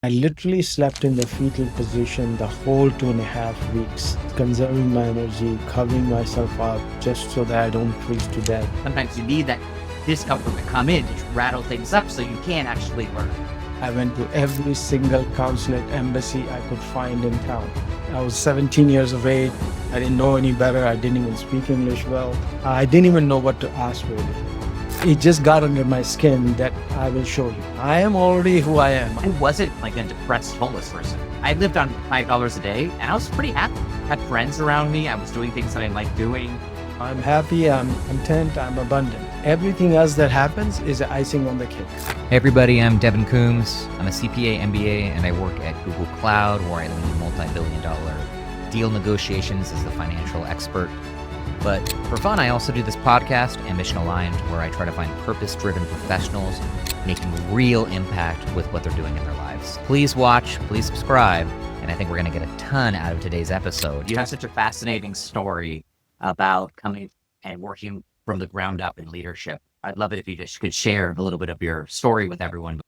I literally slept in the fetal position the whole 2.5 weeks, conserving my energy, covering myself up just so that I don't freeze to death. Sometimes you need that discomfort to come in to rattle things up so you can actually learn. I went to every single consulate embassy I could find in town. I was 17 years of age. I didn't know any better. I didn't even speak English well. I didn't even know what to ask really. It just got under my skin that I will show you. I am already who I am. I wasn't like a depressed homeless person. I lived on $5 a day and I was pretty happy. I had friends around me. I was doing things that I liked doing. I'm happy, I'm content, I'm abundant. Everything else that happens is icing on the cake. Hey everybody, I'm Devin Coombs. I'm a CPA, MBA, and I work at Google Cloud, where I lead multi-billion-dollar deal negotiations as the financial expert. But for fun, I also do this podcast, Ambition Aligned, where I try to find purpose-driven professionals making real impact with what they're doing in their lives. Please watch, please subscribe, and I think we're going to get a ton out of today's episode. You have such a fascinating story about coming and working from the ground up in leadership. I'd love it if you just could share a little bit of your story with everyone.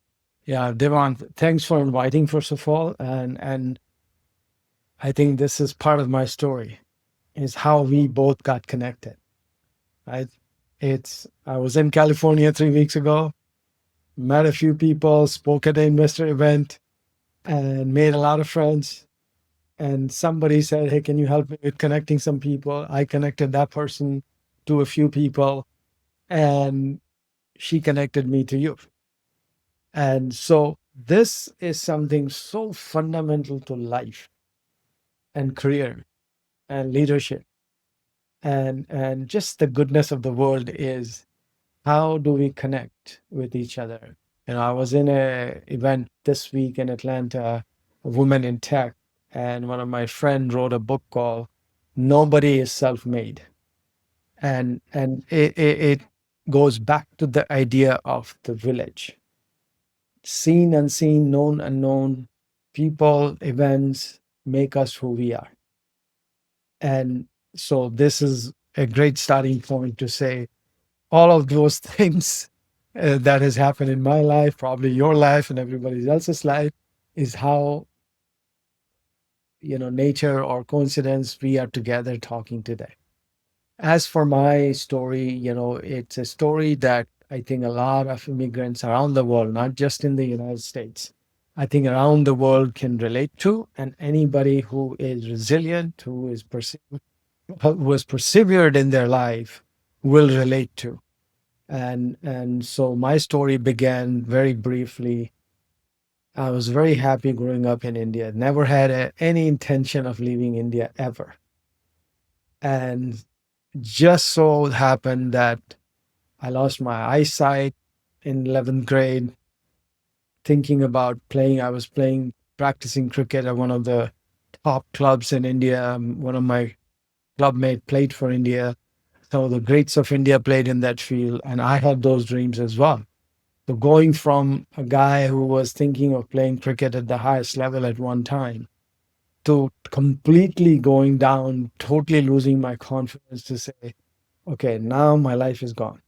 Yeah, Devon, thanks for inviting, first of all. And I think this is part of my story, is how we both got connected. Right? I was in California 3 weeks ago, met a few people, spoke at an investor event, and made a lot of friends. And somebody said, hey, can you help me with connecting some people? I connected that person to a few people, and she connected me to you. And so this is something so fundamental to life and career and leadership and just the goodness of the world is how do we connect with each other? I was in a event this week in Atlanta, a woman in tech, and one of my friends wrote a book called Nobody is Self-Made. And it goes back to the idea of the village. Seen, unseen, known, unknown, people, events make us who we are. And so this is a great starting point to say all of those things that has happened in my life, probably your life and everybody else's life, is how, nature or coincidence we are together talking today. As for my story, it's a story that I think a lot of immigrants around the world, not just in the United States, I think around the world can relate to, and anybody who is resilient, who has persevered in their life will relate to. And so my story began very briefly. I was very happy growing up in India. Never had any intention of leaving India ever. And just so happened that I lost my eyesight in 11th grade, thinking about playing. I was practicing cricket at one of the top clubs in India. One of my clubmates played for India. Some of the greats of India played in that field, and I had those dreams as well. So going from a guy who was thinking of playing cricket at the highest level at one time to completely going down, totally losing my confidence to say, okay, now my life is gone.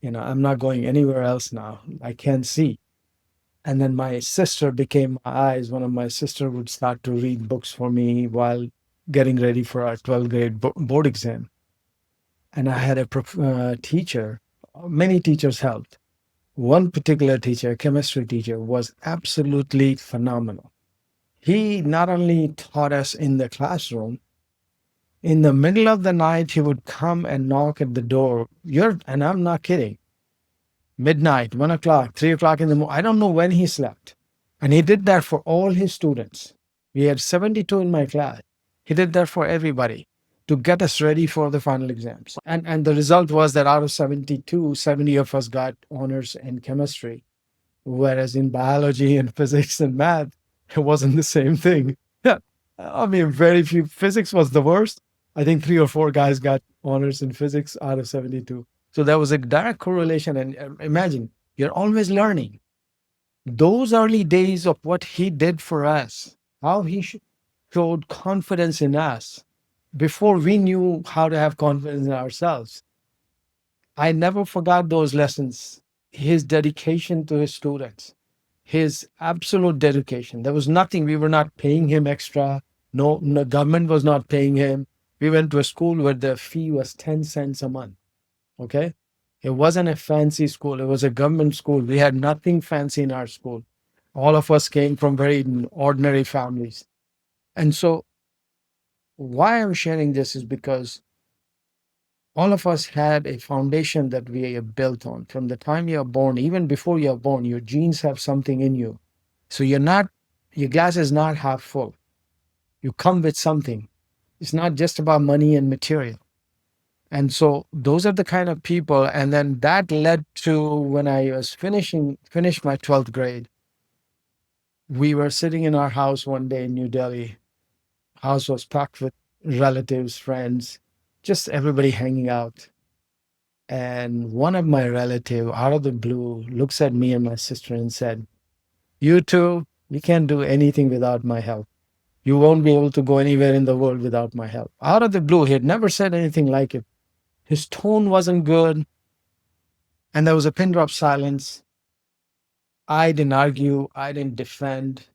I'm not going anywhere else now. I can't see. And then my sister became my eyes. One of my sister would start to read books for me while getting ready for our 12th grade board exam. And I had a teacher, many teachers helped. One particular teacher, a chemistry teacher, was absolutely phenomenal. He not only taught us in the classroom, in the middle of the night, he would come and knock at the door. And I'm not kidding, midnight, 1 o'clock, 3 o'clock in the morning. I don't know when he slept. And he did that for all his students. We had 72 in my class. He did that for everybody to get us ready for the final exams. And the result was that out of 72, 70 of us got honors in chemistry, whereas in biology and physics and math, it wasn't the same thing. I mean, very few. Physics was the worst. I think 3 or 4 guys got honors in physics out of 72. So there was a direct correlation. And imagine, you're always learning. Those early days of what he did for us, how he showed confidence in us before we knew how to have confidence in ourselves. I never forgot those lessons. His dedication to his students, his absolute dedication. There was nothing. We were not paying him extra. No, no government was not paying him. We went to a school where the fee was 10 cents a month. Okay. It wasn't a fancy school. It was a government school. We had nothing fancy in our school. All of us came from very ordinary families. And so, why I'm sharing this is because all of us had a foundation that we are built on. From the time you're born, even before you're born, your genes have something in you. So your glass is not half full. You come with something. It's not just about money and material. And so those are the kind of people. And then that led to when I was finished my 12th grade. We were sitting in our house one day in New Delhi. House was packed with relatives, friends, just everybody hanging out. And one of my relative, out of the blue, looks at me and my sister and said, "You two, you can't do anything without my help. You won't be able to go anywhere in the world without my help." Out of the blue, he had never said anything like it. His tone wasn't good, and there was a pin drop silence. I didn't argue, I didn't defend.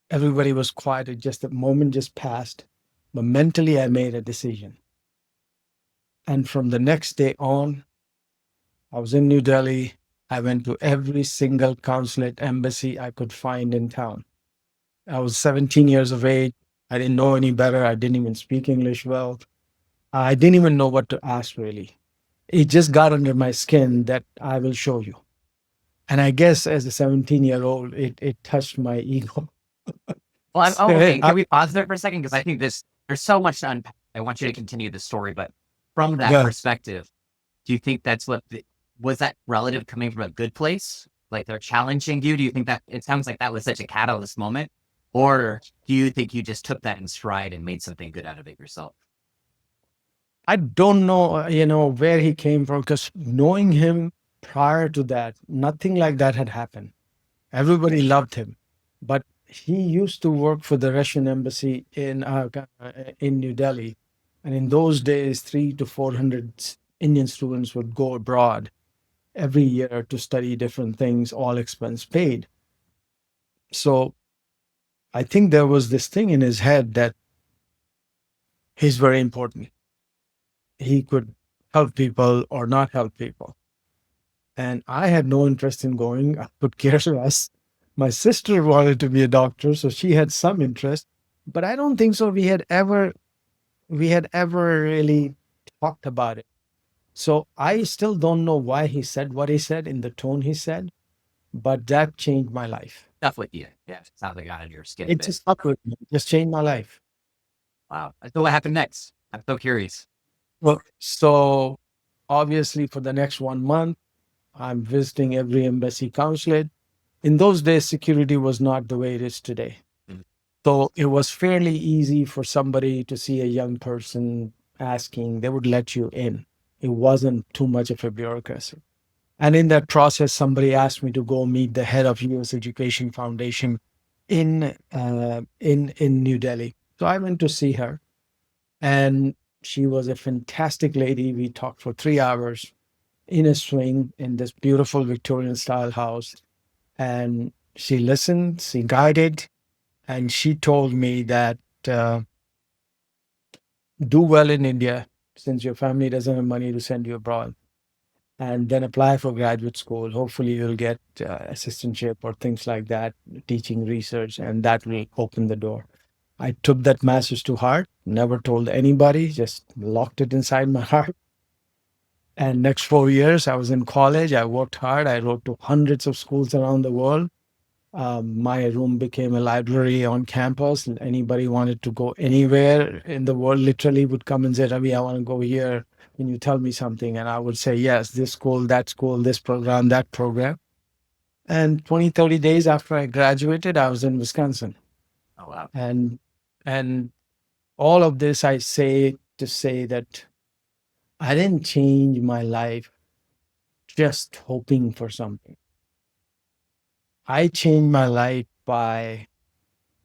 Everybody was quiet. It just the moment just passed. But mentally, I made a decision. And from the next day on, I was in New Delhi. I went to every single consulate embassy I could find in town. I was 17 years of age. I didn't know any better. I didn't even speak English well. I didn't even know what to ask, really. It just got under my skin that I will show you. And I guess as a 17-year-old, it touched my ego. Well, So, okay. Can we pause there for a second? Because I think there's so much to unpack. I want you to continue the story, but from that yeah. perspective, do you think that's was that relative coming from a good place? Like they're challenging you? Do you think that it sounds like that was such a catalyst moment? Or do you think you just took that in stride and made something good out of it yourself? I don't know, where he came from because knowing him prior to that, nothing like that had happened. Everybody loved him, but he used to work for the Russian embassy in New Delhi, and in those days, 300 to 400 Indian students would go abroad every year to study different things, all expense paid. So I think there was this thing in his head that he's very important. He could help people or not help people. And I had no interest in going. I could care less. My sister wanted to be a doctor, so she had some interest, but I don't think so. We had ever really talked about it. So I still don't know why he said what he said in the tone he said, but that changed my life. Stuff with you. Yeah. It sounds like it got under your skin a It bit. just stuck with me. It just changed my life. Wow. So what happened next? I'm so curious. Well, so obviously for the next 1 month, I'm visiting every embassy consulate. In those days, security was not the way it is today. Mhm. So it was fairly easy for somebody to see a young person asking, they would let you in. It wasn't too much of a bureaucracy. And in that process, somebody asked me to go meet the head of US Education Foundation in New Delhi. So I went to see her, and she was a fantastic lady. We talked for 3 hours in a swing in this beautiful Victorian style house. And she listened, she guided, and she told me that uh, do well in India since your family doesn't have money to send you abroad, and then apply for graduate school. Hopefully, you'll get assistantship or things like that, teaching research, and that will open the door. I took that message to heart, never told anybody, just locked it inside my heart. And next 4 years, I was in college. I worked hard. I wrote to hundreds of schools around the world. My room became a library on campus. Anybody wanted to go anywhere in the world literally would come and say, "Ravi, I want to go here. Can you tell me something?" And I would say, "Yes, this school, this program, that program." And 20, 30 days after I graduated, I was in Wisconsin. Oh, wow. And all of this I say to say that I didn't change my life just hoping for something. I changed my life by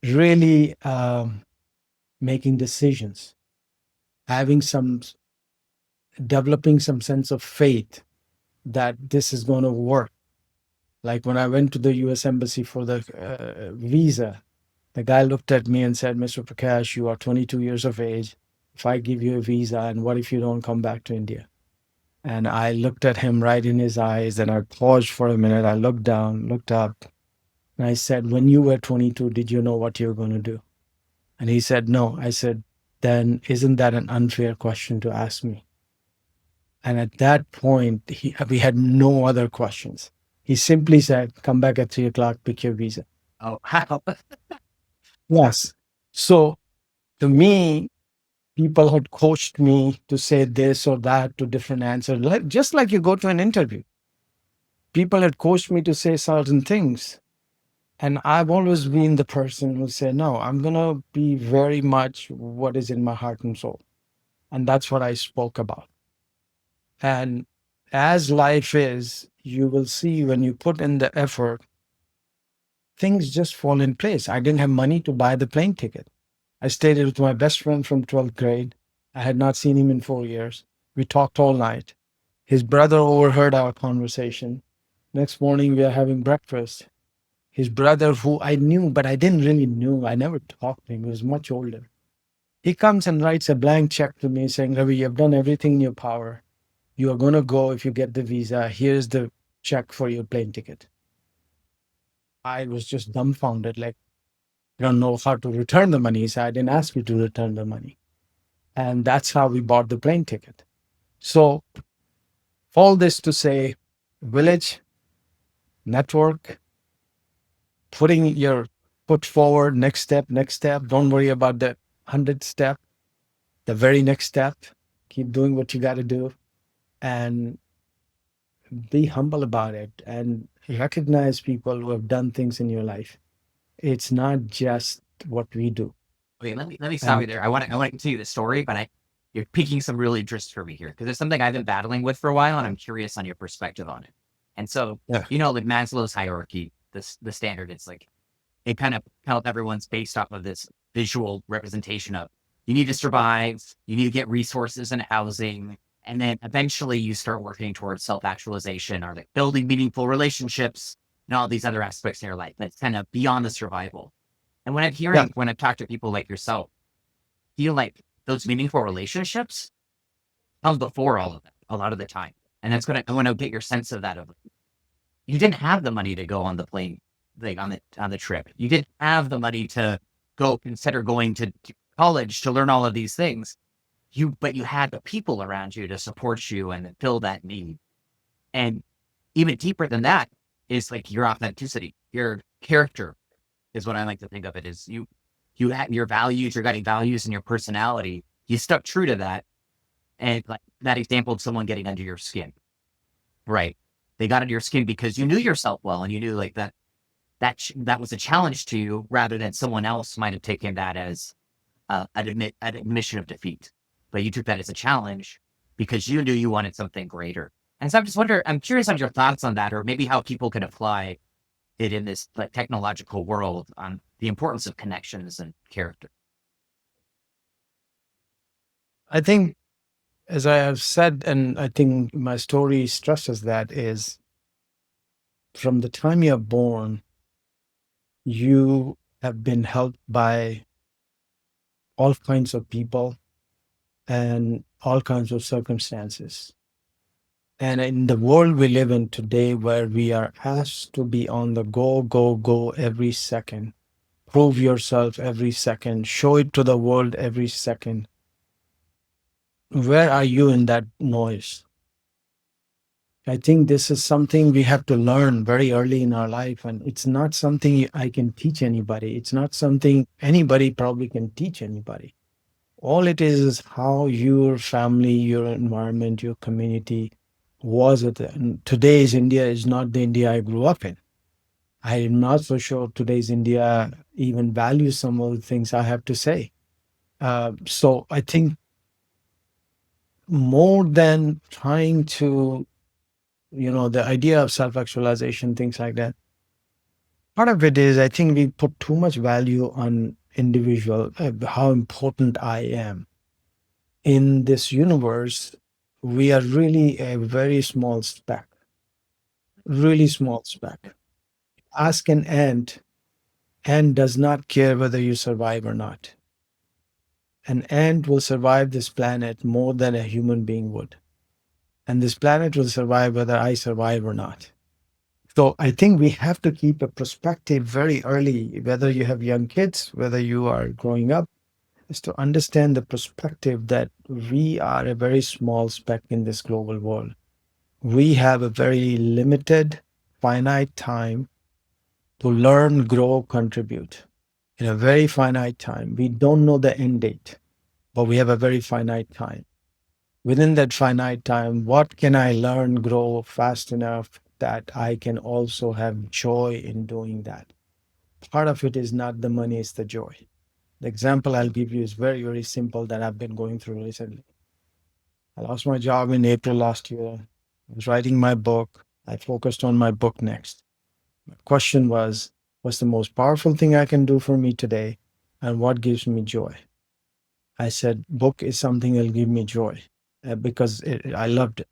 really making decisions, having developing some sense of faith that this is going to work. Like when I went to the US Embassy for the visa, the guy looked at me and said, Mr. Prakash, you are 22 years of age. If I give you a visa, and what if you don't come back to India? And I looked at him right in his eyes and I paused for a minute. I looked down, looked up, and I said, when you were 22, did you know what you were going to do? And he said, no. I said, then isn't that an unfair question to ask me? And at that point, we had no other questions. He simply said, come back at 3 o'clock, pick your visa. Oh, wow. Yes. So to me, people had coached me to say this or that to different answers, just like you go to an interview. People had coached me to say certain things. And I've always been the person who said, no, I'm going to be very much what is in my heart and soul. And that's what I spoke about. And as life is, you will see when you put in the effort, things just fall in place. I didn't have money to buy the plane ticket. I stayed with my best friend from 12th grade. I had not seen him in 4 years. We talked all night. His brother overheard our conversation. Next morning, we are having breakfast. His brother, who I knew, but I didn't really know, I never talked to him, he was much older. He comes and writes a blank check to me saying, Ravi, you've done everything in your power. You are going to go if you get the visa. Here's the check for your plane ticket. I was just dumbfounded, like, I don't know how to return the money. He said, I didn't ask you to return the money. And that's how we bought the plane ticket. So, all this to say, village, network, putting your foot forward, next step, next step. Don't worry about the 100th step, the very next step. Keep doing what you got to do and be humble about it and recognize people who have done things in your life. It's not just what we do. Okay, let me stop you And there. I want to continue the story, but you're piquing some real interest for me here because it's something I've been battling with for a while, and I'm curious on your perspective on it. And so, yeah, like Maslow's hierarchy, the standard, it's like it kind of everyone's based off of this visual representation of you need to survive, you need to get resources and housing, and then eventually you start working towards self-actualization or like building meaningful relationships and all these other aspects in your life that's kind of beyond the survival. And yeah, when I've talked to people like yourself, feel like those meaningful relationships come before all of that a lot of the time. And I want to get your sense of that. Of you didn't have the money to go on the plane, like on the trip. You didn't have the money to go consider going to college to learn all of these things. But you had the people around you to support you and fill that need. And even deeper than that is like your authenticity, your character is what I like to think of it is you had your values, your guiding values and your personality. You stuck true to that. And like that example of someone getting under your skin, right? They got under your skin because you knew yourself well and you knew like that was a challenge to you rather than someone else might have taken that as an admission of defeat. But you took that as a challenge because you knew you wanted something greater. And so I'm curious on your thoughts on that, or maybe how people can apply it in this like technological world on the importance of connections and character. I think, as I have said, and I think my story stresses that, is from the time you're born, you have been helped by all kinds of people and all kinds of circumstances. And in the world we live in today, where we are asked to be on the go, go, go every second, prove yourself every second, show it to the world every second, where are you in that noise? I think this is something we have to learn very early in our life. And it's not something I can teach anybody. It's not something anybody probably can teach anybody. All it is how your family, your environment, your community was it. And today's India is not the India I grew up in. I am not so sure today's India even values some of the things I have to say. So I think more than trying to, the idea of self-actualization, things like that, part of it is I think we put too much value on individual, how important I am. In this universe, we are really a very small speck, really small speck. Ask an ant does not care whether you survive or not. An ant will survive this planet more than a human being would. And this planet will survive whether I survive or not. So I think we have to keep a perspective very early, whether you have young kids, whether you are growing up, is to understand the perspective that we are a very small speck in this global world. We have a very limited, finite time to learn, grow, contribute in a very finite time. We don't know the end date, but we have a very finite time. Within that finite time, what can I learn, grow fast enough that I can also have joy in doing that? Part of it is not the money, it's the joy. The example I'll give you is very, very simple that I've been going through recently. I lost my job in April last year. I was writing my book. I focused on my book next. My question was, what's the most powerful thing I can do for me today? And what gives me joy? I said, book is something that'll give me joy because I loved it.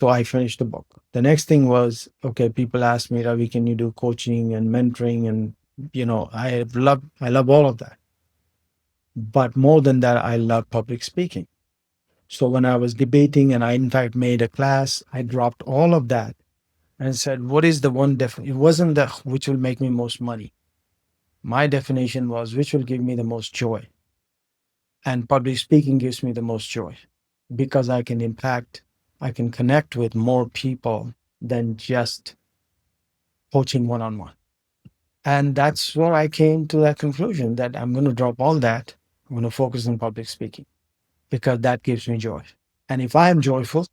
So I finished the book. The next thing was, okay, people asked me, Ravi, can you do coaching and mentoring? And, I love all of that. But more than that, I love public speaking. So when I was debating and I, in fact, made a class, I dropped all of that and said, what is the one definition? It wasn't the which will make me most money. My definition was which will give me the most joy. And public speaking gives me the most joy because I can impact, I can connect with more people than just coaching one on one. And that's where I came to that conclusion that I'm going to drop all that. I'm going to focus on public speaking because that gives me joy. And if I am joyful,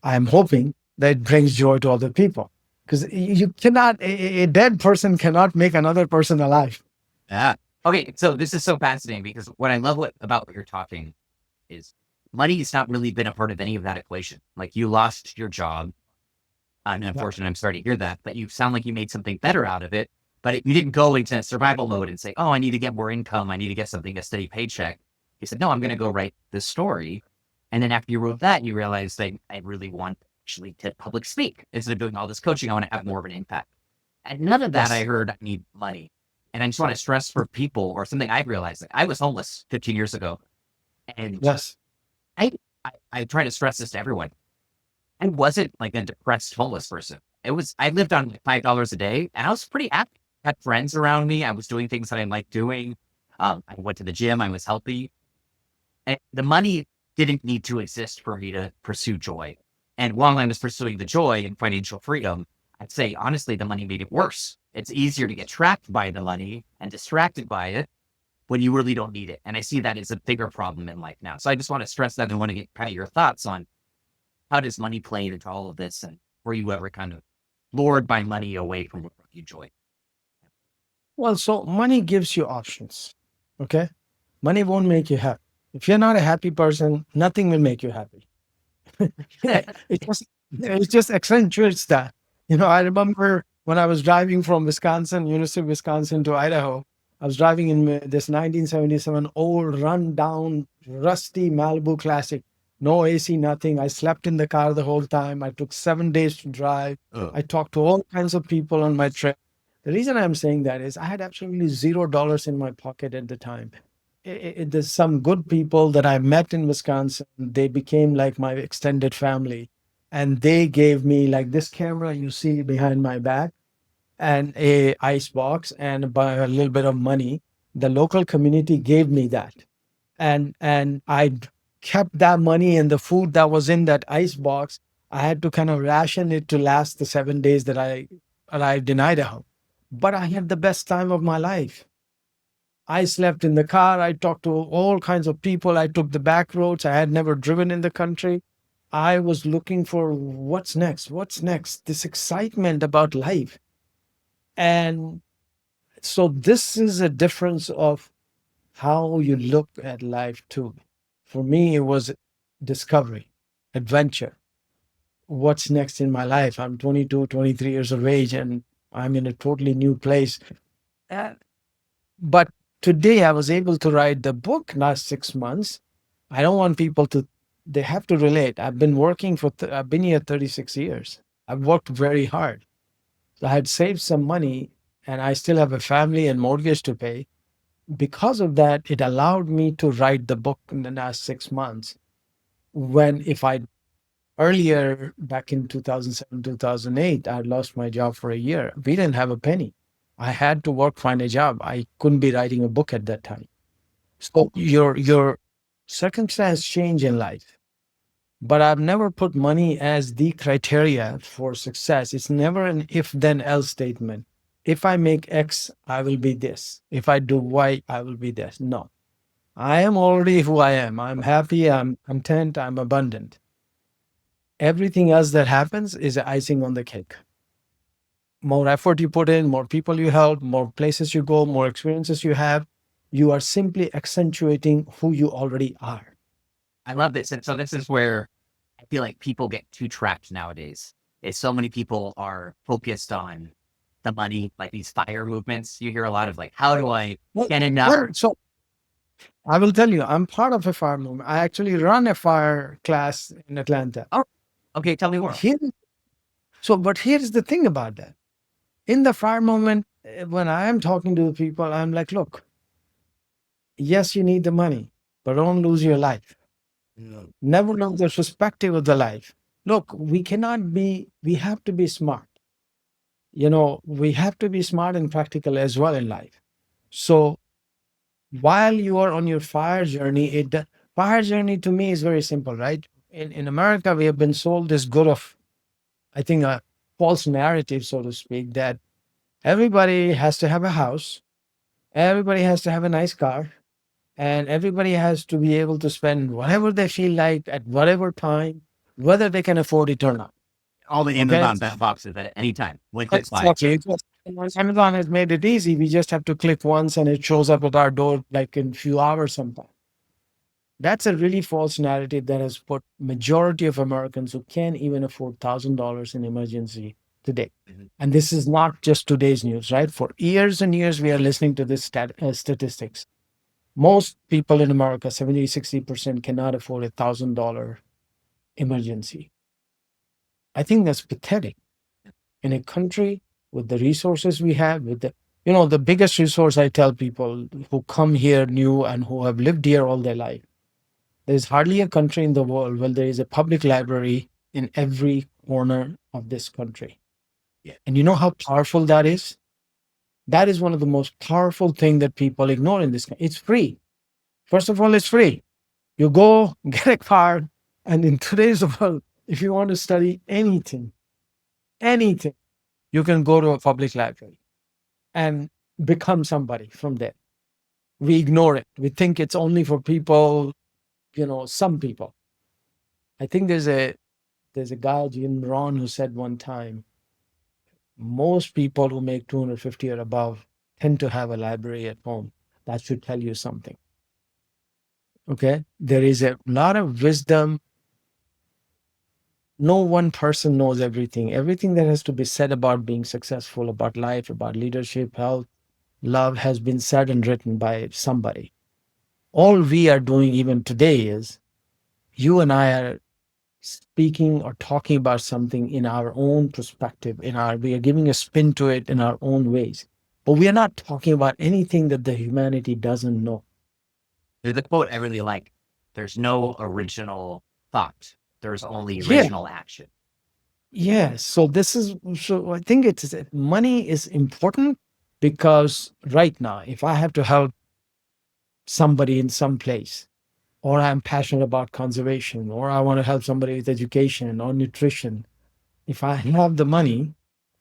I'm hoping that it brings joy to other people because you cannot, a dead person cannot make another person alive. Yeah. Okay. So this is so fascinating because what I love about what you're talking is money has not really been a part of any of that equation. Like you lost your job. I'm unfortunate. I'm sorry to hear that, but you sound like you made something better out of it. But you didn't go into survival mode and say, oh, I need to get more income. I need to get something, a steady paycheck. You said, no, I'm going to go write this story. And then after you wrote that, you realized that I really want actually to public speak. Instead of doing all this coaching, I want to have more of an impact. And none of that I heard, I need money. And I just want to stress for people or something I realized. Like I was homeless 15 years ago. And Yes. I try to stress this to everyone. I wasn't like a depressed homeless person. I lived on like $5 a day and I was pretty happy. I had friends around me. I was doing things that I liked doing. I went to the gym. I was healthy. And the money didn't need to exist for me to pursue joy. And while I was pursuing the joy and financial freedom, I'd say, honestly, the money made it worse. It's easier to get trapped by the money and distracted by it when you really don't need it. And I see that as a bigger problem in life now. So I just want to stress that and want to get kind of your thoughts on how does money play into all of this? And were you ever kind of lured by money away from what brought you joy? Well, so money gives you options. Okay. Money won't make you happy. If you're not a happy person, nothing will make you happy. It just accentuates that. I remember when I was driving from Wisconsin, University of Wisconsin to Idaho, I was driving in this 1977 old, run-down, rusty Malibu Classic. No AC, nothing. I slept in the car the whole time. I took 7 days to drive. I talked to all kinds of people on my trip. The reason I'm saying that is I had absolutely $0 in my pocket at the time. There's some good people that I met in Wisconsin. They became like my extended family. And they gave me like this camera you see behind my back and a ice box and a little bit of money. The local community gave me that. And I kept that money and the food that was in that ice box. I had to kind of ration it to last the 7 days that I arrived in Idaho. But I had the best time of my life. I slept in the car. I talked to all kinds of people. I took the back roads. I had never driven in the country. I was looking for what's next, this excitement about life. And so this is a difference of how you look at life too. For me, it was discovery, adventure. What's next in my life? I'm 22, 23 years of age, and I'm in a totally new place. But today I was able to write the book last 6 months. I don't want people to, they have to relate. I've been working I've been here 36 years. I've worked very hard. So I had saved some money and I still have a family and mortgage to pay. Because of that, it allowed me to write the book in the last 6 months. When if I earlier back in 2007, 2008, I had lost my job for a year. We didn't have a penny. I had to work, find a job. I couldn't be writing a book at that time. So your circumstance change in life. But I've never put money as the criteria for success. It's never an if then else statement. If I make X, I will be this. If I do Y, I will be this. No. I am already who I am. I'm happy, I'm content, I'm abundant. Everything else that happens is icing on the cake. More effort you put in, more people you help, more places you go, more experiences you have, you are simply accentuating who you already are. I love this. And so this is where I feel like people get too trapped nowadays. Is so many people are focused on the money, like these fire movements. You hear a lot of like, how do I get enough? So I will tell you, I'm part of a fire movement. I actually run a fire class in Atlanta. Oh, okay. Tell me more. Here, but here's the thing about that. In the fire movement, when I am talking to the people, I'm like, look, yes, you need the money, but don't lose your life. Never lose the perspective of the life. Look, we have to be smart. We have to be smart and practical as well in life. So while you are on your fire journey, fire journey to me is very simple, right? In America, we have been sold this good of, I think, a false narrative, so to speak, that everybody has to have a house, everybody has to have a nice car, and everybody has to be able to spend whatever they feel like at whatever time, whether they can afford it or not. All the Amazon boxes at any time. One click buy. Exactly. Amazon has made it easy. We just have to click once and it shows up at our door like in a few hours sometime. That's a really false narrative that has put majority of Americans who can't even afford $1,000 in emergency today. And this is not just today's news, right? For years and years, we are listening to this statistics. Most people in America, 70, 60% cannot afford $1,000 emergency. I think that's pathetic. In a country with the resources we have, with the biggest resource I tell people who come here new and who have lived here all their life, there's hardly a country in the world where there is a public library in every corner of this country. Yeah. And you know how powerful that is? That is one of the most powerful things that people ignore in this country. It's free. First of all, it's free. You go, get a card, and in today's world, if you want to study anything, you can go to a public library and become somebody from there. We ignore it. We think it's only for people, some people. I think there's a guy, Jim Ron, who said one time, most people who make 250 or above tend to have a library at home. That should tell you something. Okay? There is a lot of wisdom. No one person knows everything. Everything that has to be said about being successful, about life, about leadership, health, love has been said and written by somebody. All we are doing even today is you and I are speaking or talking about something in our own perspective, we are giving a spin to it in our own ways. But we are not talking about anything that the humanity doesn't know. There's a quote I really like. There's no original thought. There's only original action. Yes. So I think money is important because right now, if I have to help somebody in some place, or I'm passionate about conservation, or I want to help somebody with education or nutrition, if I have the money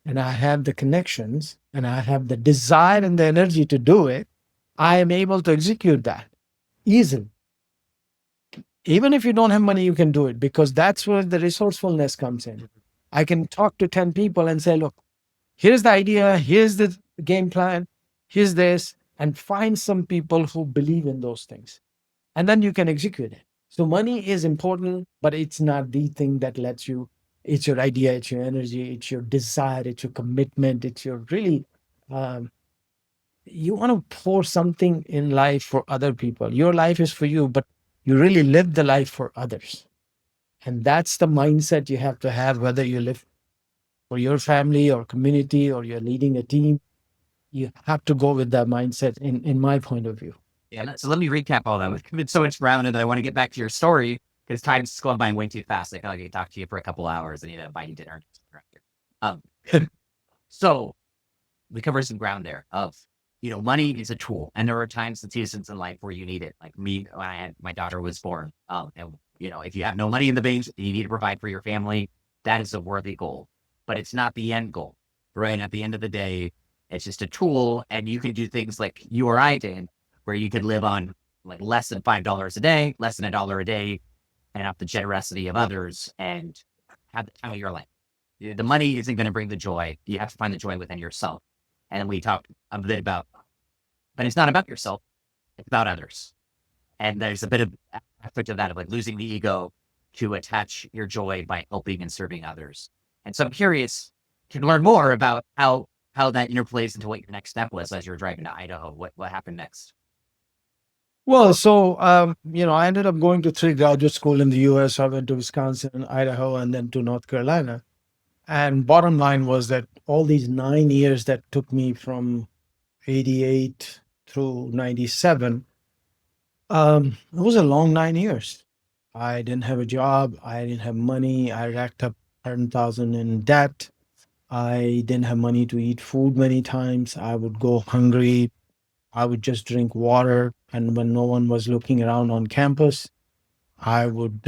and I have the connections and I have the desire and the energy to do it, I am able to execute that easily. Even if you don't have money, you can do it because that's where the resourcefulness comes in. I can talk to 10 people and say, look, here's the idea, here's the game plan, here's this, and find some people who believe in those things. And then you can execute it. So money is important, but it's not the thing that lets you, it's your idea, it's your energy, it's your desire, it's your commitment, it's your really, you want to pour something in life for other people. Your life is for you, but you really live the life for others. And that's the mindset you have to have, whether you live for your family or community, or you're leading a team, you have to go with that mindset in my point of view. Yeah. So let me recap all that. We've covered so much ground, and I want to get back to your story because time's going by way too fast. I feel like I could talk to you for a couple hours and buy you dinner. Um, so we covered some ground there of, money is a tool. And there are times and seasons in life where you need it. Like me, when my daughter was born. And if you have no money in the bank, you need to provide for your family. That is a worthy goal, but it's not the end goal, right? At the end of the day, it's just a tool, and you can do things like you or I did, where you could live on like less than $5 a day, less than $1 a day, and have the generosity of others and have the time of your life. The money isn't going to bring the joy. You have to find the joy within yourself. And we talked a bit about, but it's not about yourself, it's about others. And there's a bit of aspect of that, of like losing the ego to attach your joy by helping and serving others. And so I'm curious to learn more about how that interplays into what your next step was as you were driving to Idaho. What happened next? Well, so I ended up going to 3 graduate school in the U.S. I went to Wisconsin, Idaho, and then to North Carolina. And bottom line was that all these 9 years that took me from 88 through 97, it was a long 9 years. I didn't have a job. I didn't have money. I racked up 100,000 in debt. I didn't have money to eat food many times. I would go hungry. I would just drink water. And when no one was looking around on campus, I would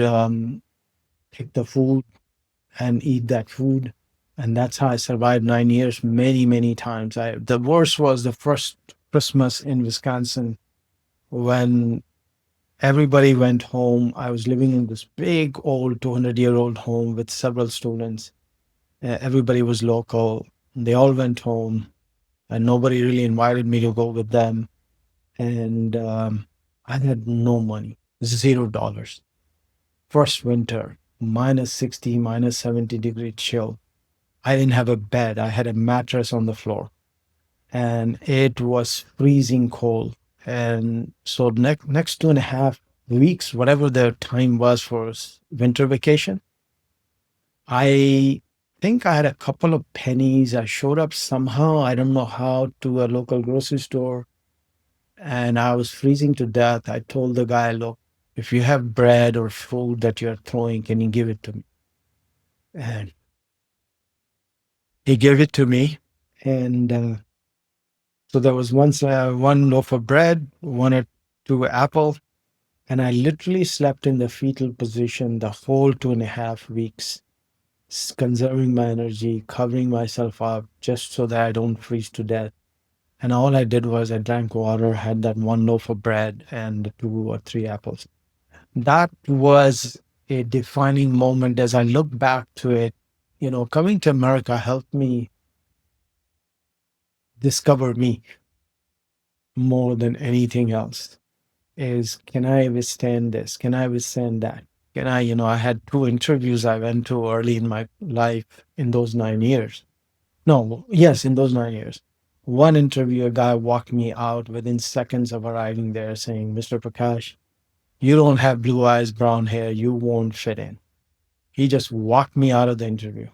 pick the food and eat that food. And that's how I survived 9 years many, many times. The worst was the first Christmas in Wisconsin when everybody went home. I was living in this big old 200-year-old home with several students. Everybody was local. They all went home, and nobody really invited me to go with them. And I had no money, $0. First winter, minus 60, minus 70-degree chill. I didn't have a bed. I had a mattress on the floor, and it was freezing cold. And so next 2.5 weeks, whatever the time was for winter vacation, I think I had a couple of pennies. I showed up somehow, I don't know how, to a local grocery store, and I was freezing to death. I told the guy, look, if you have bread or food that you're throwing, can you give it to me? And he gave it to me. And so there was one loaf of bread, one or two apple, and I literally slept in the fetal position the whole 2.5 weeks, conserving my energy, covering myself up just so that I don't freeze to death. And all I did was I drank water, had that one loaf of bread and 2 or 3 apples. That was a defining moment. As I look back to it, coming to America helped me discover me more than anything else. Can I withstand this? Can I withstand that? I had 2 interviews I went to early in my life in those 9 years. No, yes, in those 9 years. One interview, a guy walked me out within seconds of arriving there saying, Mr. Prakash, you don't have blue eyes, brown hair, you won't fit in. He just walked me out of the interview.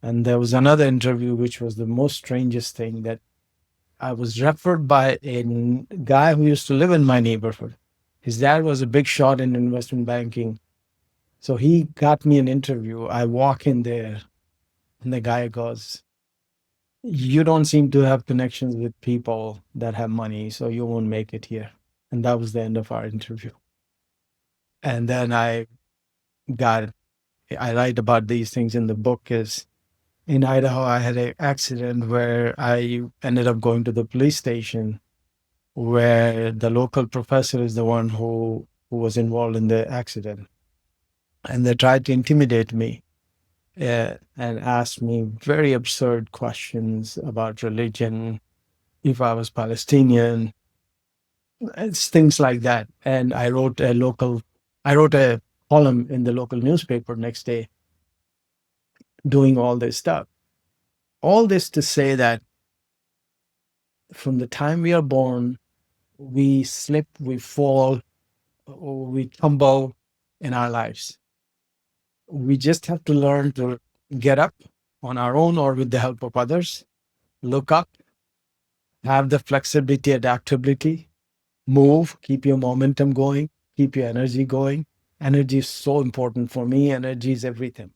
And there was another interview, which was the most strangest thing, that I was referred by a guy who used to live in my neighborhood. His dad was a big shot in investment banking. So he got me an interview. I walk in there, and the guy goes, you don't seem to have connections with people that have money, so you won't make it here. And that was the end of our interview. And then I write about these things in the book. Is in Idaho, I had an accident where I ended up going to the police station, where the local professor is the one who was involved in the accident. And they tried to intimidate me and asked me very absurd questions about religion, if I was Palestinian, it's things like that. And I wrote a column in the local newspaper next day doing all this stuff. All this to say that from the time we are born, we slip, we fall, or we tumble in our lives. We just have to learn to get up on our own or with the help of others. Look up, have the flexibility, adaptability, move, keep your momentum going, keep your energy going. Energy is so important for me. Energy is everything.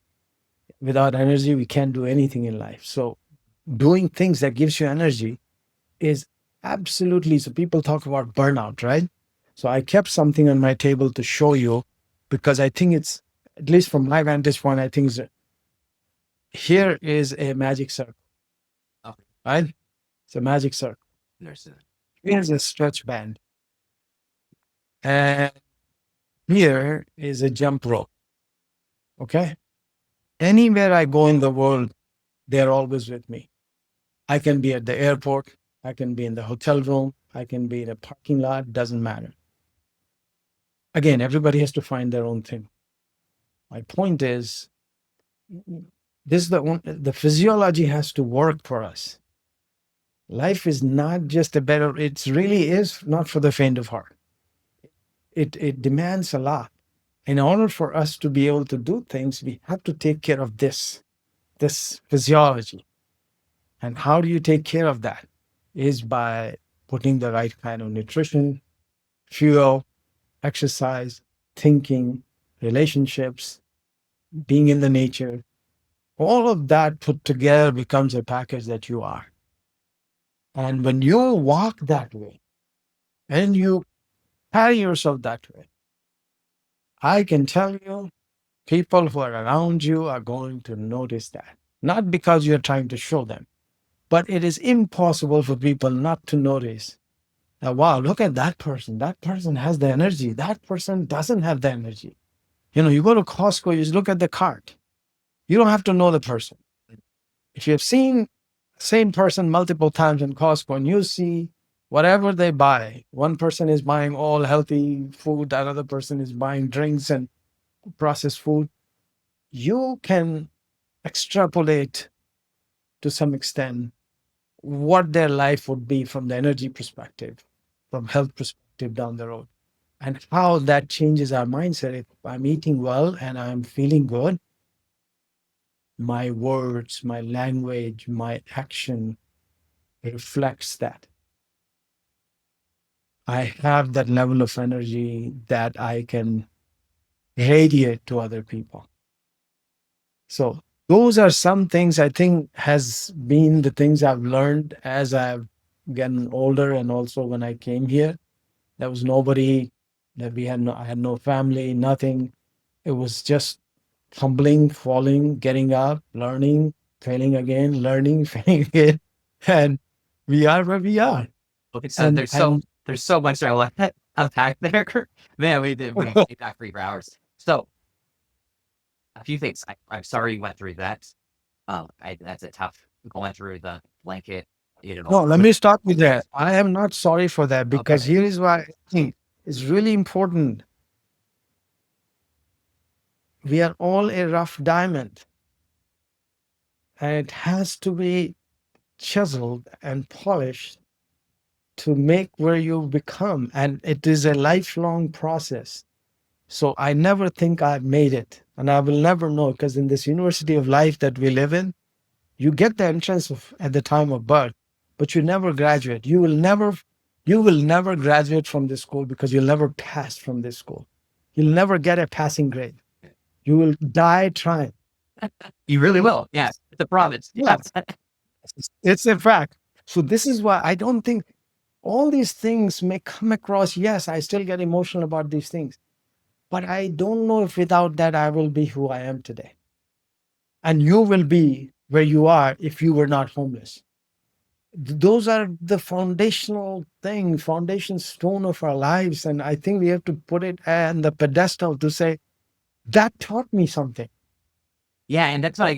Without energy, we can't do anything in life. So doing things that gives you energy is absolutely, so people talk about burnout, right? So I kept something on my table to show you because I think it's, at least from my vantage point, I think here is a magic circle, Okay. right? It's a magic circle. Understood. Here's a stretch band. And here is a jump rope. Okay. Anywhere I go in the world, they're always with me. I can be at the airport. I can be in the hotel room. I can be in a parking lot. Doesn't matter. Again, everybody has to find their own thing. My point is, this is the physiology has to work for us. Life is not just a better, it really is not for the faint of heart. It demands a lot. In order for us to be able to do things, we have to take care of this physiology. And how do you take care of that? Is by putting the right kind of nutrition, fuel, exercise, thinking, relationships, being in the nature. All of that put together becomes a package that you are. And when you walk that way and you carry yourself that way, I can tell you, people who are around you are going to notice that. Not because you're trying to show them, but it is impossible for people not to notice that, wow, look at that person. That person has the energy. That person doesn't have the energy. You know, you go to Costco, you just look at the cart. You don't have to know the person. If you've seen the same person multiple times in Costco and you see whatever they buy, one person is buying all healthy food, another person is buying drinks and processed food, you can extrapolate to some extent what their life would be from the energy perspective, from health perspective down the road, and how that changes our mindset. If I'm eating well and I'm feeling good, my words, my language, my action reflects that. I have that level of energy that I can radiate to other people. So those are some things I think has been the things I've learned as I've gotten older, and also when I came here. There was nobody that I had no family, nothing. It was just tumbling, falling, getting up, learning, failing again, learning, failing again. And we are where we are. Okay, so And there's so much I want to unpack there. Man, we could back for hours. So a few things. I'm sorry you went through that. That's a tough going through the blanket. no, let me start with that. I am not sorry for that, because Okay. here is why I think it's really important. We are all a rough diamond, and it has to be chiseled and polished to make where you become. And it is a lifelong process. So I never think I've made it, and I will never know, because in this university of life that we live in, you get the entrance at the time of birth, but you never graduate. You will never graduate from this school, because you'll never pass from this school. You'll never get a passing grade. You will die trying. You really will. Yeah. It's a province. Yeah. It's a fact. So this is why I don't think all these things may come across. Yes, I still get emotional about these things, but I don't know if without that I will be who I am today. And you will be where you are if you were not homeless. Those are the foundational thing, foundation stone of our lives. And I think we have to put it on the pedestal to say, that taught me something. Yeah, and that's what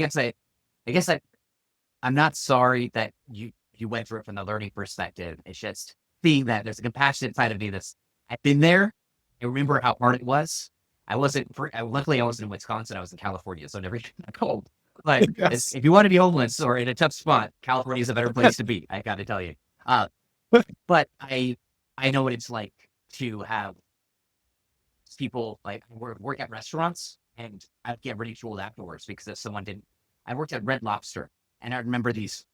I'm not sorry that you went through it from the learning perspective. It's just seeing that there's a compassionate side of me that's I've been there. I remember how hard it was. Luckily I wasn't in Wisconsin. I was in California, so I never got cold. But Yes. if you want to be homeless or in a tough spot, California is a better place to be. I got to tell you. But I know what it's like to have people like work at restaurants, and I'd get ridiculed afterwards because if someone didn't I worked at Red Lobster, and I remember these,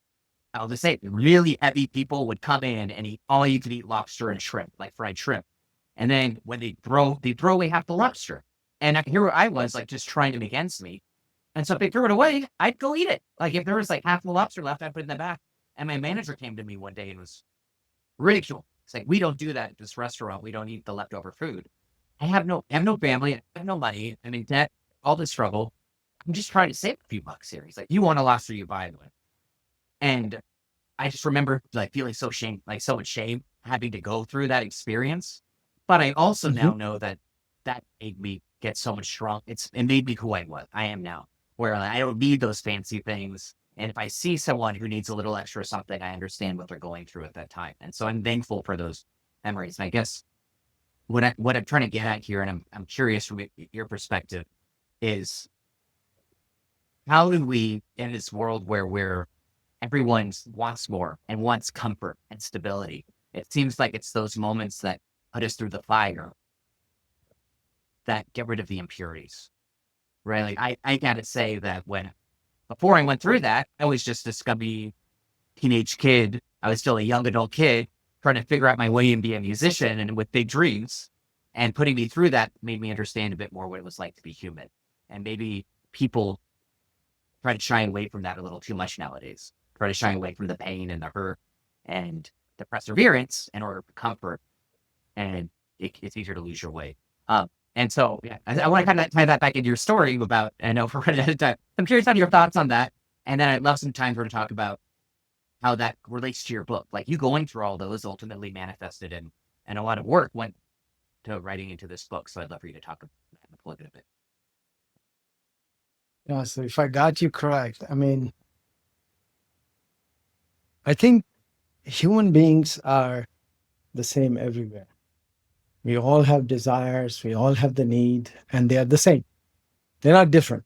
I'll just say, really heavy people would come in and eat all you could eat lobster and shrimp, like fried shrimp. And then when they'd throw away half the lobster. And here I was, like, just trying to make ends meet. And so if they threw it away, I'd go eat it. Like, if there was like half the lobster left, I'd put it in the back. And my manager came to me one day and was ridiculed. It's like, we don't do that at this restaurant. We don't eat the leftover food. I have no family. I have no money. I'm in debt, all this struggle. I'm just trying to save a few bucks here. He's like, you want a lobster, you buy it. And I just remember like feeling so shame, like so much shame having to go through that experience. But I also now know that that made me get so much strong. It made me who I am now, where like, I don't need those fancy things. And if I see someone who needs a little extra something, I understand what they're going through at that time. And so I'm thankful for those memories. And I guess what I'm trying to get at here, and I'm curious from your perspective, is how do we, in this world where everyone wants more and wants comfort and stability, it seems like it's those moments that put us through the fire that get rid of the impurities, right? Like I gotta say that before I went through that, I was just a scummy teenage kid. I was still a young adult kid trying to figure out my way and be a musician and with big dreams. And putting me through that made me understand a bit more what it was like to be human. And maybe people try to shy away from that a little too much nowadays. Try to shy away from the pain and the hurt and the perseverance in order for comfort. And it's easier to lose your way. And so, yeah, I want to kind of tie that back into your story about, I know we're running out of time. I'm curious on your thoughts on that. And then I'd love some time for to talk about how that relates to your book. Like you going through all those ultimately manifested and a lot of work went to writing into this book. So I'd love for you to talk about that and plug it a bit. Yeah, so if I got you correct, I mean, I think human beings are the same everywhere. We all have desires, we all have the need, and they are the same. They're not different.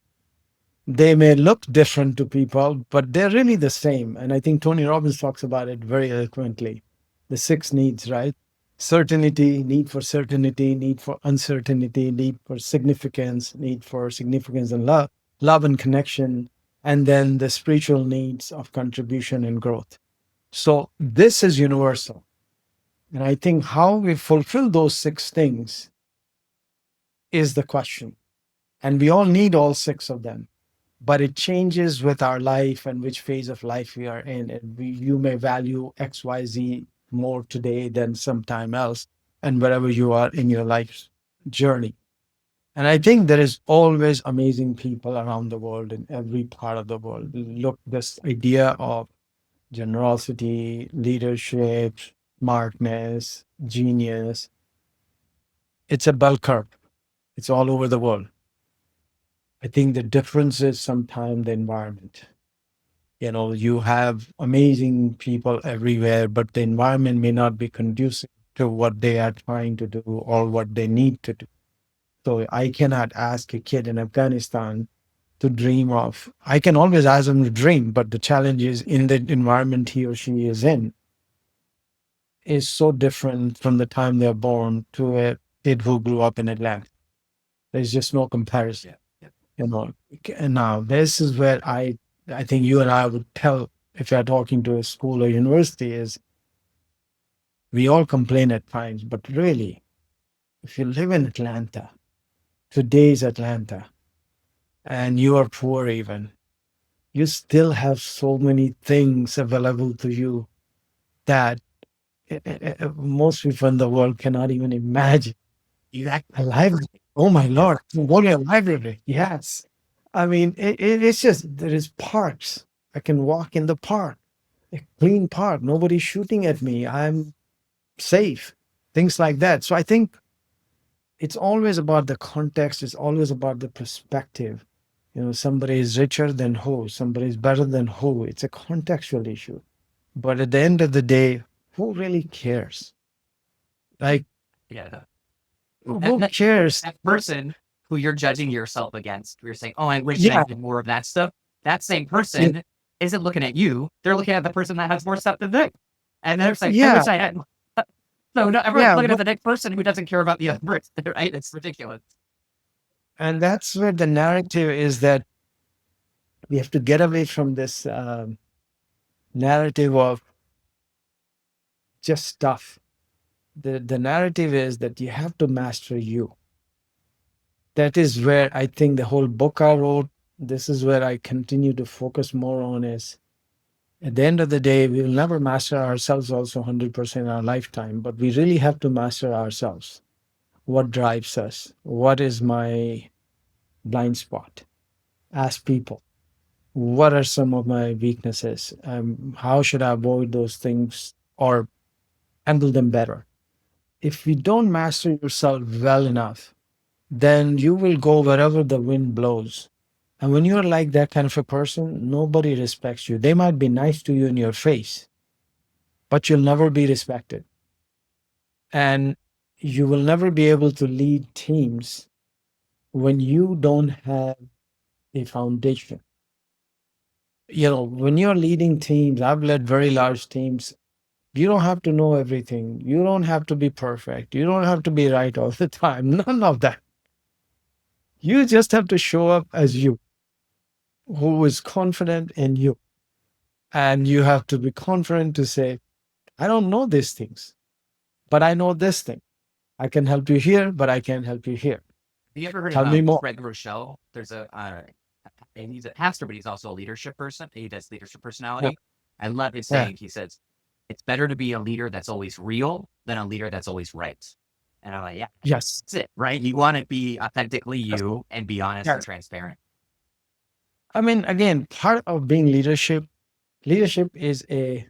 They may look different to people, but they're really the same. And I think Tony Robbins talks about it very eloquently. The 6 needs, right? Certainty, need for certainty, need for uncertainty, need for significance and love and connection, and then the spiritual needs of contribution and growth. So this is universal. And I think how we fulfill those 6 things is the question. And we all need all 6 of them. But it changes with our life and which phase of life we are in. And you may value XYZ more today than sometime else, and wherever you are in your life's journey. And I think there is always amazing people around the world in every part of the world. Look, this idea of generosity, leadership, smartness, genius, it's a bell curve. It's all over the world. I think the difference is sometimes the environment. You know, you have amazing people everywhere, but the environment may not be conducive to what they are trying to do or what they need to do. So I cannot ask a kid in Afghanistan to dream of, I can always ask them to dream, but the challenge is in the environment he or she is in is so different from the time they're born to a kid who grew up in Atlanta. There's just no comparison. You know, and now this is where I think you and I would tell if you're talking to a school or university is we all complain at times, but really, if you live in Atlanta, today's Atlanta, and you are poor even, you still have so many things available to you that most people in the world cannot even imagine. A library. Oh my Lord. What a library. Yes. I mean, it's just, there is parks. I can walk in the park, a clean park. Nobody's shooting at me. I'm safe. Things like that. So I think it's always about the context. It's always about the perspective. You know, somebody is richer than who, somebody is better than who. It's a contextual issue. But at the end of the day, who really cares? Like, Yeah. who cares? That person who you're judging yourself against, where you're saying, oh, I wish I did more of that stuff. That same person isn't looking at you. They're looking at the person that has more stuff than them. And they're saying, I wish I had. So no, everyone's looking at the next person who doesn't care about the other person, right? It's ridiculous. And that's where the narrative is that We have to get away from this narrative of just stuff. The narrative is that you have to master you. That is where I think the whole book I wrote, this is where I continue to focus more on is at the end of the day, we will never master ourselves also 100% in our lifetime, but we really have to master ourselves. What drives us? What is my blind spot? Ask people, what are some of my weaknesses? How should I avoid those things or handle them better? If you don't master yourself well enough, then you will go wherever the wind blows. And when you're like that kind of a person, nobody respects you. They might be nice to you in your face, but you'll never be respected. And you will never be able to lead teams when you don't have a foundation. When you're leading teams, I've led very large teams. You don't have to know everything. You don't have to be perfect. You don't have to be right all the time. None of that. You just have to show up as you, who is confident in you. And you have to be confident to say, I don't know these things, but I know this thing. I can help you here, but I can't help you here. Have you ever heard Tell of me more. Greg Rochelle? There's and he's a pastor, but he's also a leadership person. He does leadership personality. I love his Yeah. saying. He says, it's better to be a leader that's always real than a leader that's always right. And I'm like, yeah, Yes. that's it, right? You want to be authentically you and be honest Yeah. and transparent. I mean, again, part of being leadership is a,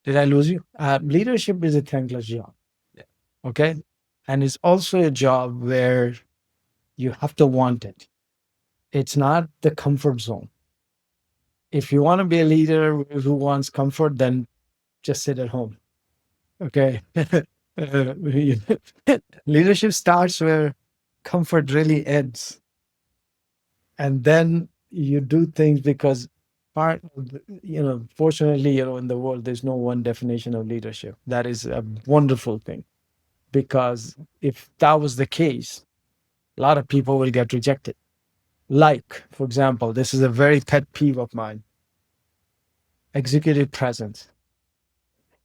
did I lose you? Leadership is a thankless job. Yeah. Okay. And it's also a job where you have to want it. It's not the comfort zone. If you want to be a leader who wants comfort, then just sit at home. Okay. Leadership starts where comfort really ends. And then you do things because fortunately, in the world, there's no one definition of leadership. That is a wonderful thing. Because if that was the case, a lot of people will get rejected. Like, for example, this is a very pet peeve of mine, executive presence.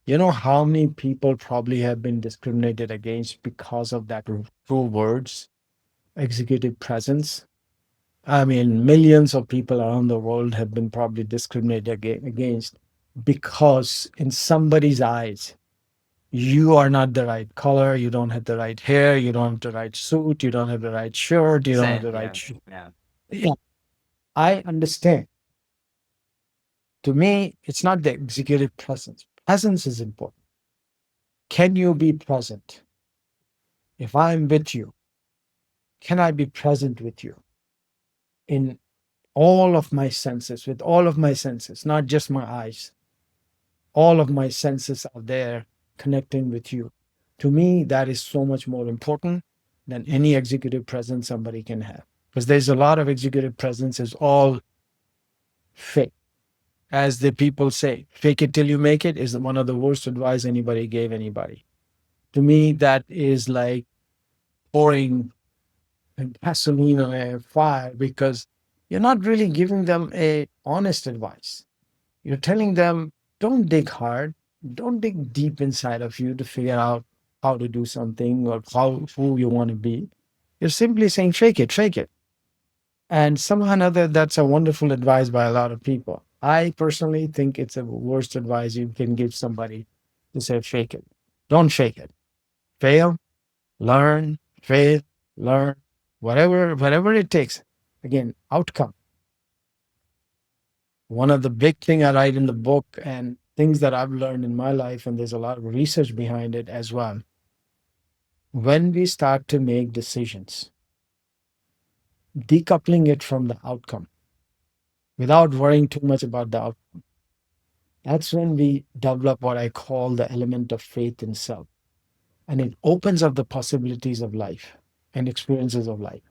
You know how many people probably have been discriminated against because of that two words, executive presence? I mean, millions of people around the world have been probably discriminated against because, in somebody's eyes, you are not the right color, you don't have the right hair, you don't have the right suit, you don't have the right shirt, you don't have the right shoe. Yeah. Yeah, I understand. To me, it's not the executive presence. Presence is important. Can you be present? If I'm with you, can I be present with you in all of my senses, with all of my senses, not just my eyes? All of my senses are there connecting with you. To me, that is so much more important than any executive presence somebody can have. Because there's a lot of executive presence is all fake. As the people say, fake it till you make it is one of the worst advice anybody gave anybody. To me, that is like pouring gasoline on a fire because you're not really giving them a honest advice. You're telling them, don't dig hard, don't dig deep inside of you to figure out how to do something or who you want to be. You're simply saying, fake it, fake it. And somehow or another, that's a wonderful advice by a lot of people. I personally think it's the worst advice you can give somebody to say, fake it. Don't fake it. Fail, learn, fail, learn, whatever it takes. Again, outcome. One of the big thing I write in the book and things that I've learned in my life, and there's a lot of research behind it as well. When we start to make decisions, decoupling it from the outcome without worrying too much about the outcome, that's when we develop what I call the element of faith in self. And it opens up the possibilities of life and experiences of life.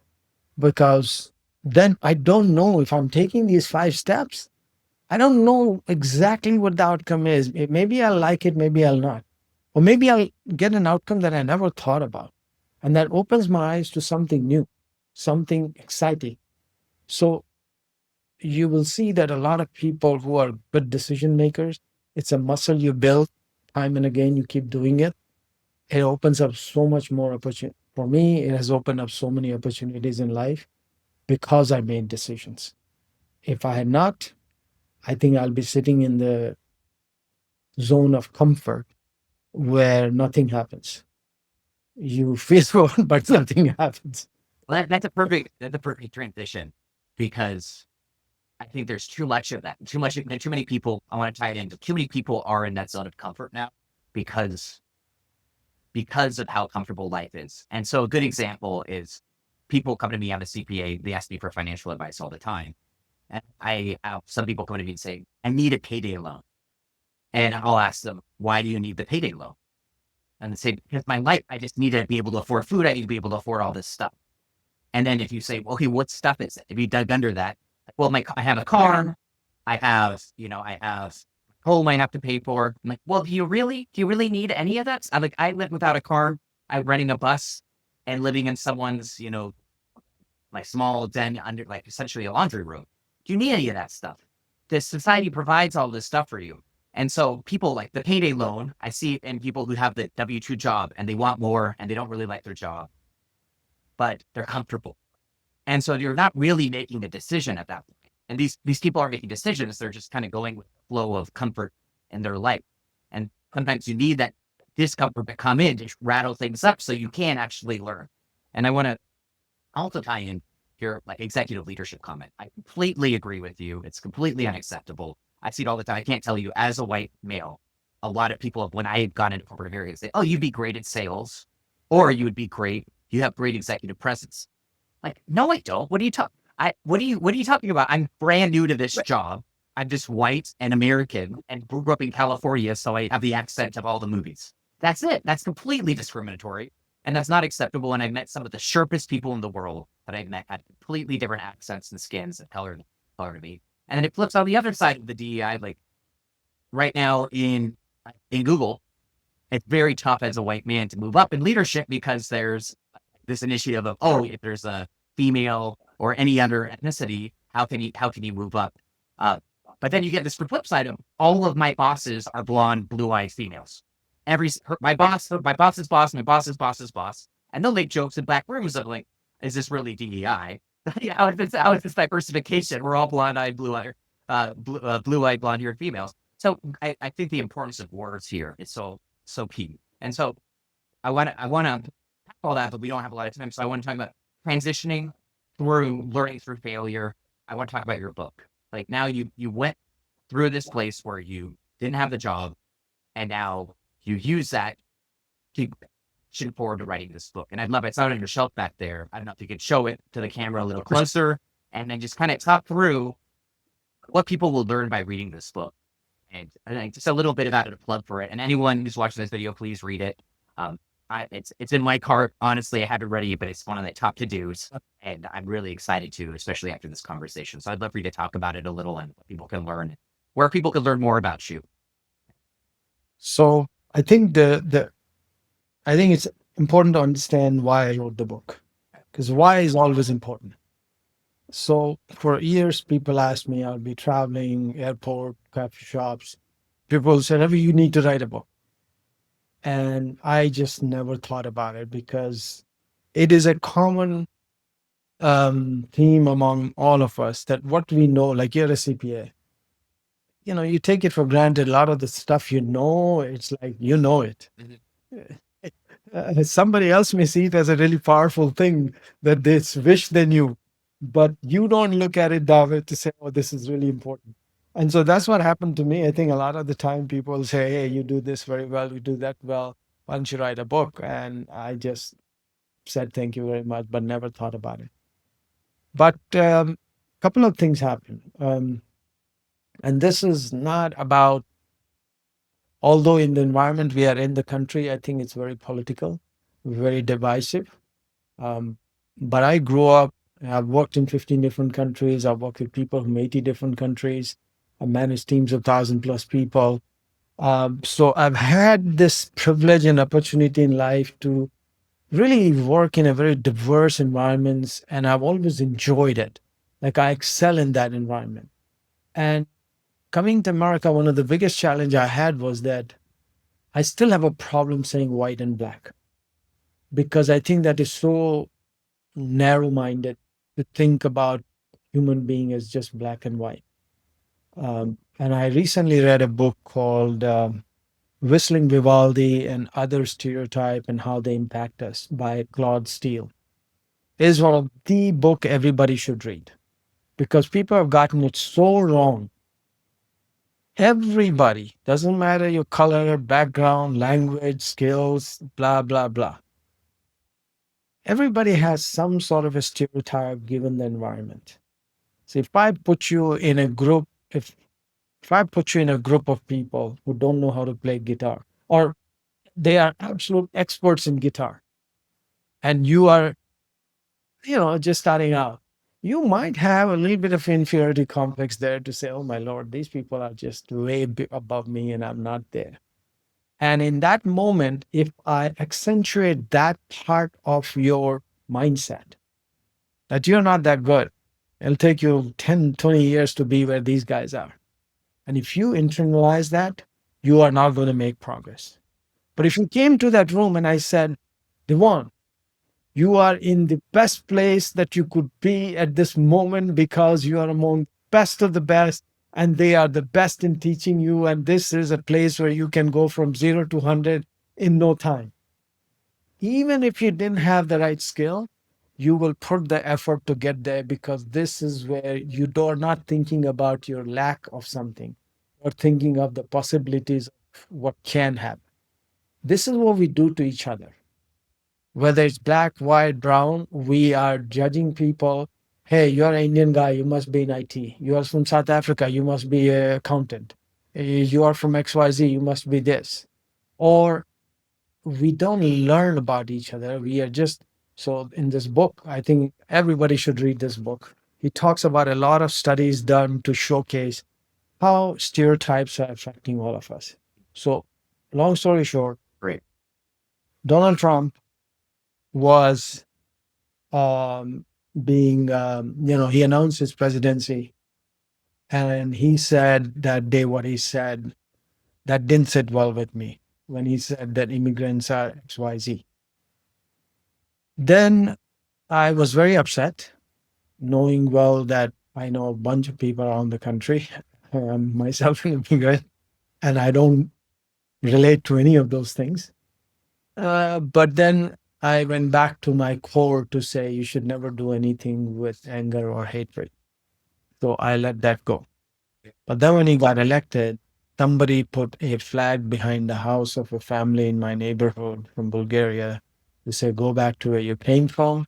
Because then I don't know if I'm taking these 5 steps. I don't know exactly what the outcome is. Maybe I'll like it, maybe I'll not. Or maybe I'll get an outcome that I never thought about. And that opens my eyes to something new, something exciting. So you will see that a lot of people who are good decision makers, it's a muscle you build time and again, you keep doing it. It opens up so much more opportunity. For me, it has opened up so many opportunities in life because I made decisions. If I had not, I think I'll be sitting in the zone of comfort where nothing happens. You feel good, but nothing happens. Well, that's a perfect transition, because I think there's too much of that. Too many people. I want to tie it into too many people are in that zone of comfort now because of how comfortable life is. And so a good example is people come to me. I'm a CPA. They ask me for financial advice all the time. And I have some people come to me and say, I need a payday loan. And I'll ask them, why do you need the payday loan? And they say, because my life, I just need to be able to afford food. I need to be able to afford all this stuff. And then if you say, well, okay, what stuff is it? If you dug under that, well, I have a car. I have home I have to pay for. I'm like, well, do you really need any of that? I'm like, I live without a car. I'm renting a bus and living in someone's, like small den under, like essentially a laundry room. Do you need any of that stuff? The society provides all this stuff for you. And so people like the payday loan, I see it in people who have the W-2 job and they want more and they don't really like their job, but they're comfortable. And so you're not really making a decision at that point. And these people aren't making decisions. They're just kind of going with the flow of comfort in their life. And sometimes you need that discomfort to come in to rattle things up so you can actually learn. And I want to also tie in your like executive leadership comment. I completely agree with you. It's completely unacceptable. I see it all the time. I can't tell you, as a white male, a lot of people, when I had gone into corporate areas, say, oh, you'd be great at sales, or you would be great. You have great executive presence. Like, no, I don't. What are you talking? What are you talking about? I'm brand new to this job. I'm just white and American and grew up in California, so I have the accent of all the movies. That's it. That's completely discriminatory, and that's not acceptable. And I've met some of the sharpest people in the world that I've met had completely different accents and skins and color to me. And then it flips on the other side of the DEI. Like right now in Google, it's very tough as a white man to move up in leadership because there's this initiative of, oh, if there's a female or any other ethnicity, how can you move up? But then you get this flip side of all of my bosses are blonde, blue-eyed females. My boss's boss, my boss's boss's boss, and they'll make jokes in back rooms of like, is this really DEI? How is this diversification? We're all blonde-eyed, blue-eyed, blonde-haired females. So I think the importance of words here is so key. And so I want to all that, but we don't have a lot of time. So I want to talk about transitioning through learning through failure. I want to talk about your book. Like now you went through this place where you didn't have the job, and now you use that to push forward to writing this book. And I'd love it. It's out on your shelf back there. I don't know if you could show it to the camera a little closer, and then just kind of talk through what people will learn by reading this book. And just a little bit about it, a plug for it. And anyone who's watching this video, please read it. It's in my cart. Honestly, I had it ready, but it's one of the top to-dos. And I'm really excited to, especially after this conversation. So I'd love for you to talk about it a little and what people can learn, where people can learn more about you. So I think I think it's important to understand why I wrote the book, because why is always important. So for years, people asked me, I'll be traveling, airport, coffee shops. People said, Ravi, you need to write a book. And I just never thought about it because it is a common theme among all of us that what we know, like you're a CPA, you take it for granted. A lot of the stuff it's like, it. Somebody else may see it as a really powerful thing that they wish they knew, but you don't look at it that way to say, oh, this is really important. And so that's what happened to me. I think a lot of the time people say, hey, you do this very well, you do that well. Why don't you write a book? And I just said, thank you very much, but never thought about it. But a couple of things happened. And this is not about, although in the environment we are in the country, I think it's very political, very divisive. But I grew up, I've worked in 15 different countries. I've worked with people from 80 different countries. I managed teams of 1,000+ people. So I've had this privilege and opportunity in life to really work in a very diverse environments, and I've always enjoyed it. Like I excel in that environment. And coming to America, one of the biggest challenge I had was that I still have a problem saying white and black because I think that is so narrow-minded to think about human being as just black and white. And I recently read a book called Whistling Vivaldi and Other Stereotype and How They Impact Us by Claude Steele. It is one of the book everybody should read because people have gotten it so wrong. Everybody, doesn't matter your color, background, language, skills, blah, blah, blah. Everybody has some sort of a stereotype given the environment. So if I put you in a group, if I put you in a group of people who don't know how to play guitar, or they are absolute experts in guitar, and you are, just starting out, you might have a little bit of inferiority complex there to say, oh my Lord, these people are just way above me and I'm not there. And in that moment, if I accentuate that part of your mindset, that you're not that good, it'll take you 10, 20 years to be where these guys are. And if you internalize that, you are not going to make progress. But if you came to that room and I said, Devon, you are in the best place that you could be at this moment because you are among best of the best and they are the best in teaching you. And this is a place where you can go from 0 to 100 in no time. Even if you didn't have the right skill, you will put the effort to get there because this is where you are not thinking about your lack of something or thinking of the possibilities of what can happen. This is what we do to each other. Whether it's black, white, brown, we are judging people. Hey, you're an Indian guy, you must be in IT. You are from South Africa, you must be an accountant. You are from XYZ, you must be this. Or we don't learn about each other. We are just, so in this book, I think everybody should read this book. He talks about a lot of studies done to showcase how stereotypes are affecting all of us. So, long story short, Donald Trump was being, he announced his presidency and he said that day what he said that didn't sit well with me when he said that immigrants are XYZ. Then I was very upset, knowing well that I know a bunch of people around the country, myself an immigrant, and I don't relate to any of those things. But then I went back to my core to say you should never do anything with anger or hatred. So I let that go. But then when he got elected, somebody put a flag behind the house of a family in my neighborhood from Bulgaria to say, go back to where you came from.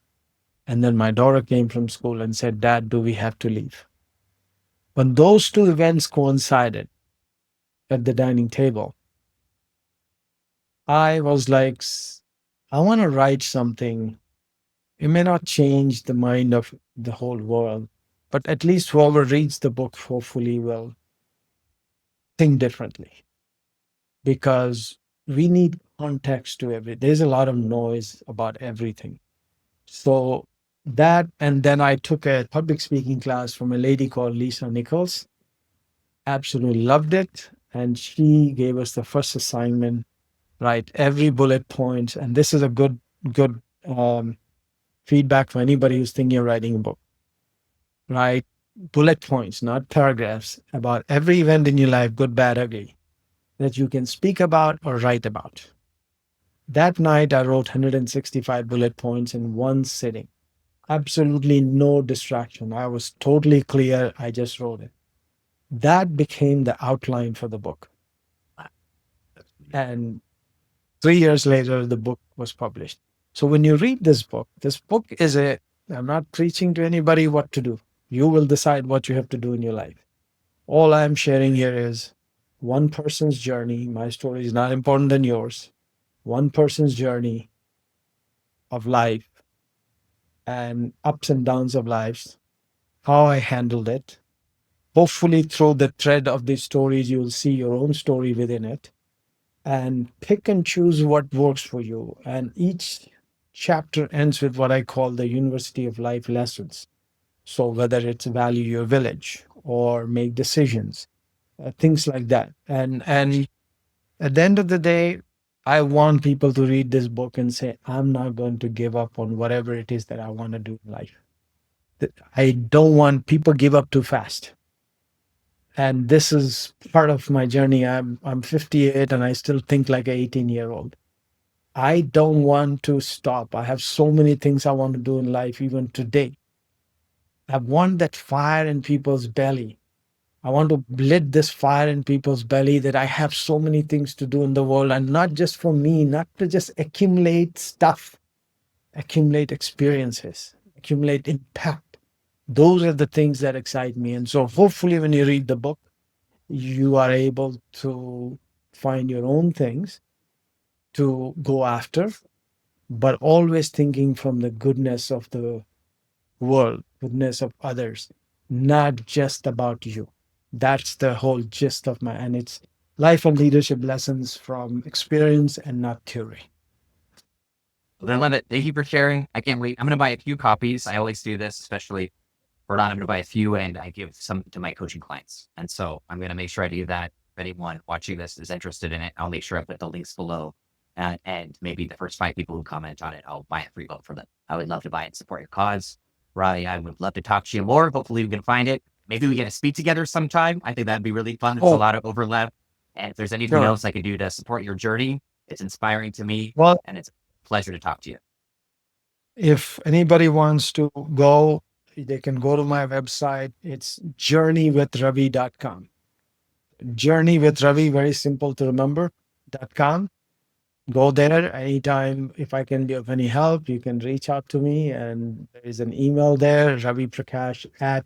And then my daughter came from school and said, Dad, do we have to leave? When those two events coincided at the dining table, I was like, I want to write something. It may not change the mind of the whole world, but at least whoever reads the book hopefully will think differently because we need context to everything. There's a lot of noise about everything. So that, and then I took a public speaking class from a lady called Lisa Nichols. Absolutely loved it. And she gave us the first assignment, right? Every bullet point. And this is a good feedback for anybody who's thinking of writing a book, right? Bullet points, not paragraphs, about every event in your life, good, bad, ugly, that you can speak about or write about. That night, I wrote 165 bullet points in one sitting. Absolutely no distraction. I was totally clear. I just wrote it. That became the outline for the book. And 3 years later, the book was published. So when you read this book is I'm not preaching to anybody what to do. You will decide what you have to do in your life. All I'm sharing here is one person's journey. My story is not important than yours. One person's journey of life and ups and downs of lives, how I handled it. Hopefully, through the thread of these stories, you'll see your own story within it and pick and choose what works for you. And each chapter ends with what I call the University of Life lessons. So whether it's value your village or make decisions, things like that. And at the end of the day, I want people to read this book and say, I'm not going to give up on whatever it is that I want to do in life. I don't want people give up too fast. And this is part of my journey. I'm 58 and I still think like an 18-year-old. I don't want to stop. I have so many things I want to do in life, even today. I want that fire in people's belly. I want to lit this fire in people's belly that I have so many things to do in the world, and not just for me, not to just accumulate stuff, accumulate experiences, accumulate impact. Those are the things that excite me. And so hopefully when you read the book, you are able to find your own things to go after, but always thinking from the goodness of the world, goodness of others, not just about you. That's the whole gist of my, and it's life and leadership lessons from experience and not theory. Then love it. Thank you for sharing. I can't wait. I'm going to buy a few copies. I always do this, especially for not. I'm going to buy a few and I give some to my coaching clients. And so I'm going to make sure I do that. If anyone watching this is interested in it, I'll make sure I put the links below. And maybe the first 5 people who comment on it, I'll buy a free book from them. I would love to buy it and support your cause. Ravi, I would love to talk to you more. Hopefully we can find it. Maybe we get to speak together sometime. I think that'd be really fun. There's a lot of overlap. And if there's anything Sure. else I can do to support your journey, it's inspiring to me. Well, And it's a pleasure to talk to you. if anybody wants to go, they can go to my website. It's journeywithravi.com. Journey with Ravi, very simple to remember, .com. Go there anytime. If I can be of any help, you can reach out to me. And there is an email there, Ravi Prakash at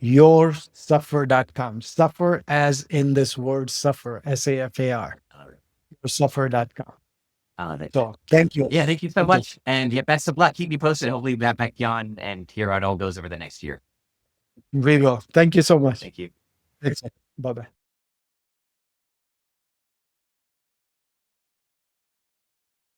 yoursuffer.com. Suffer as in this word suffer, SAFAR. Yoursuffer.com. I love it. So thank you. Yeah, thank you so much. And yeah, best of luck. Keep me posted. Hopefully we'll be back on and hear how it all goes over the next year. We will. Thank you so much. Thank you. Bye bye.